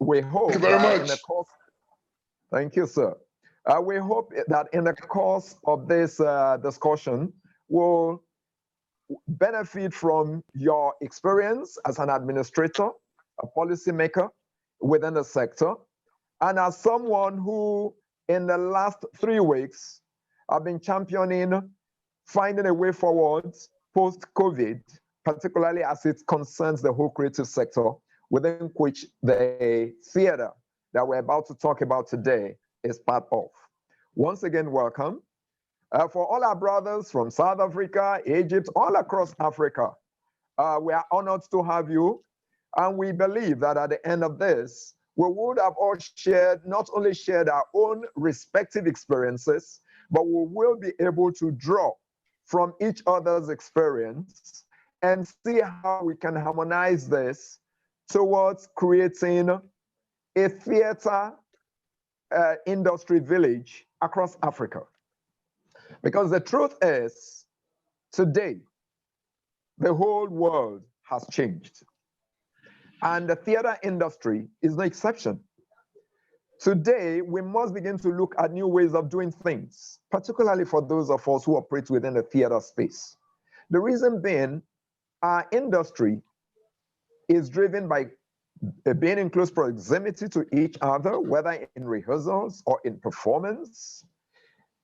we hope Thank you very that in the much. course, thank you, sir. We hope that in the course of this discussion, we'll benefit from your experience as an administrator, a policymaker within the sector, and as someone who, in the last 3 weeks, have been championing finding a way forward post-COVID, particularly as it concerns the whole creative sector, within which the theater that we're about to talk about today is part of. Once again, welcome. For all our brothers from South Africa, Egypt, all across Africa, we are honored to have you. And we believe that at the end of this, we would have all shared, not only shared our own respective experiences, but we will be able to draw from each other's experience and see how we can harmonize this towards creating a theater industry village across Africa. Because the truth is, today, the whole world has changed. And the theater industry is no exception. Today, we must begin to look at new ways of doing things, particularly for those of us who operate within the theater space. The reason being, our industry is driven by being in close proximity to each other, whether in rehearsals or in performance.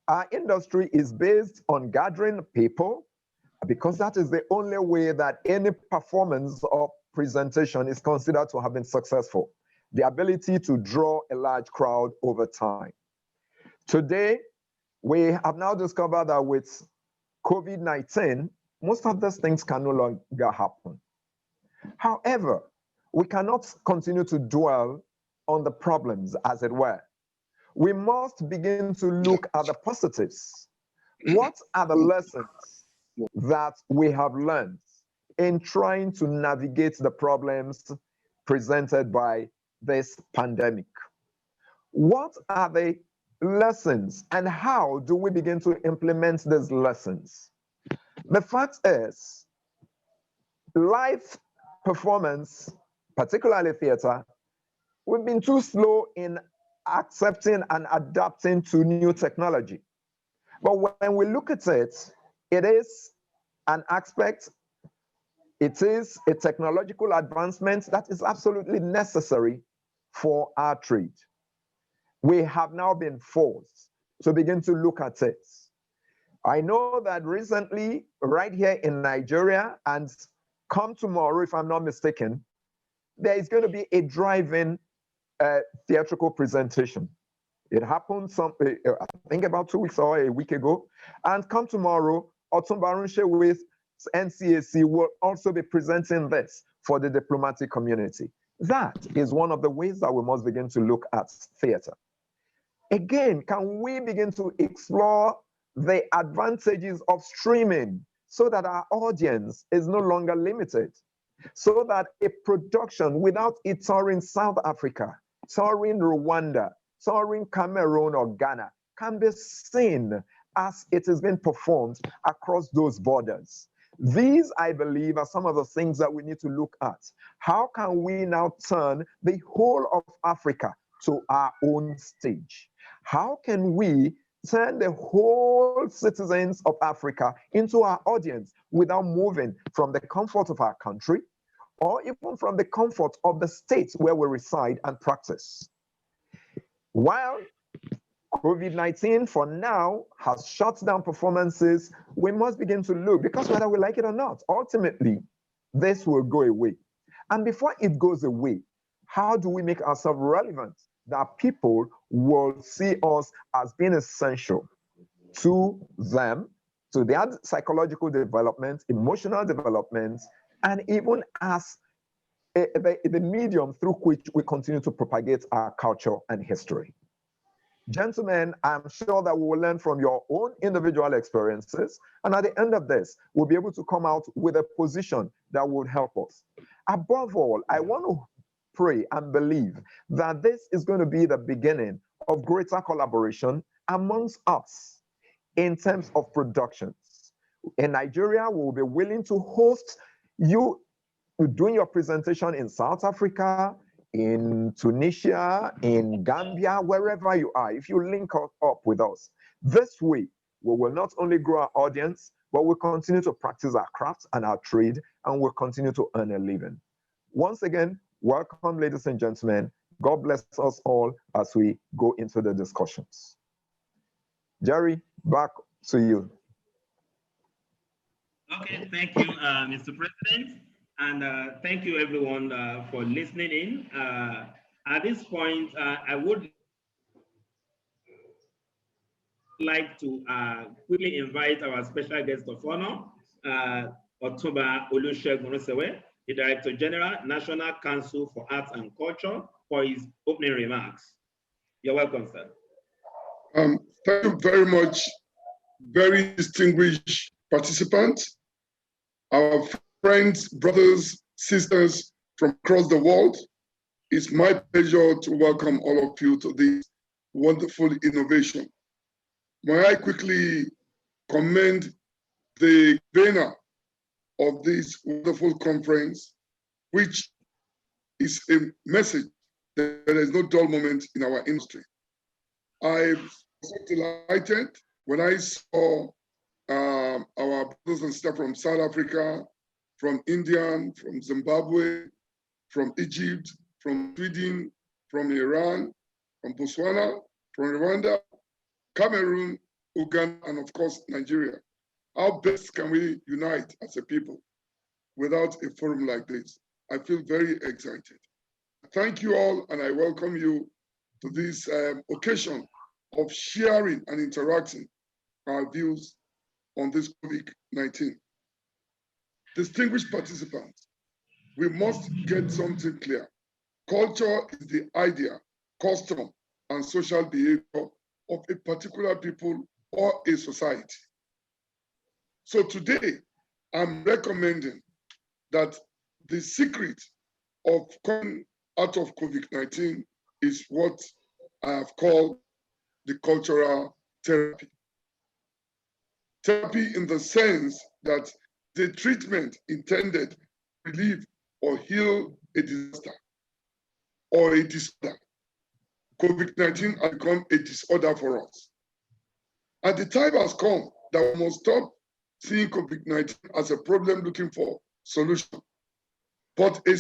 Our industry is based on gathering people, because that is the only way that any performance or presentation is considered to have been successful. The ability to draw a large crowd over time. Today, we have now discovered that with COVID-19, most of these things can no longer happen. However, we cannot continue to dwell on the problems, as it were. We must begin to look at the positives. What are the lessons that we have learned in trying to navigate the problems presented by this pandemic? What are the lessons and how do we begin to implement these lessons? The fact is, live performance, particularly theater, we've been too slow in accepting and adapting to new technology. But when we look at it, it is an aspect, it is a technological advancement that is absolutely necessary for our trade. We have now been forced to begin to look at it. I know that recently, right here in Nigeria, and come tomorrow, if I'm not mistaken, there is going to be a drive-in theatrical presentation. It happened I think about 2 weeks or a week ago. And come tomorrow, Otumba Arunshe with NCAC will also be presenting this for the diplomatic community. That is one of the ways that we must begin to look at theater. Again, can we begin to explore the advantages of streaming so that our audience is no longer limited? So that a production, without it touring South Africa, touring Rwanda, touring Cameroon or Ghana, can be seen as it is being performed across those borders. These, I believe, are some of the things that we need to look at. How can we now turn the whole of Africa to our own stage? How can we turn the whole citizens of Africa into our audience without moving from the comfort of our country or even from the comfort of the state where we reside and practice? While COVID-19 for now has shut down performances, we must begin to look, because whether we like it or not, ultimately, this will go away. And before it goes away, how do we make ourselves relevant that people will see us as being essential to them, to their psychological development, emotional development, and even as the medium through which we continue to propagate our culture and history? Gentlemen, I'm sure that we will learn from your own individual experiences. And at the end of this, we'll be able to come out with a position that would help us. Above all, I want to pray and believe that this is going to be the beginning of greater collaboration amongst us in terms of productions. In Nigeria, we will be willing to host you doing your presentation in South Africa, in Tunisia, in Gambia, wherever you are, if you link up with us, this way, we will not only grow our audience, but we'll continue to practice our craft and our trade, and we'll continue to earn a living. Once again, welcome, ladies and gentlemen. God bless us all as we go into the discussions. Jerry, back to you. Okay, thank you, Mr. President. And thank you, everyone, for listening in. At this point, I would like to quickly invite our special guest of honor, Otumba Olusegun Osewe, the Director General, National Council for Arts and Culture, for his opening remarks. You're welcome, sir. Thank you very much, very distinguished participants, our friends, brothers, sisters from across the world. It's my pleasure to welcome all of you to this wonderful innovation. May I quickly commend the convener of this wonderful conference, which is a message that there is no dull moment in our industry. I was so delighted when I saw our brothers and sisters from South Africa, from India, from Zimbabwe, from Egypt, from Sweden, from Iran, from Botswana, from Rwanda, Cameroon, Uganda, and of course, Nigeria. How best can we unite as a people without a forum like this? I feel very excited. Thank you all, and I welcome you to this occasion of sharing and interacting our views on this COVID-19. Distinguished participants, we must get something clear. Culture is the idea, custom, and social behavior of a particular people or a society. So today, I'm recommending that the secret of coming out of COVID-19 is what I have called the cultural therapy. Therapy in the sense that the treatment intended to relieve or heal a disaster or a disorder. COVID-19 has become a disorder for us. And the time has come that we must stop seeing COVID-19 as a problem looking for solution, but a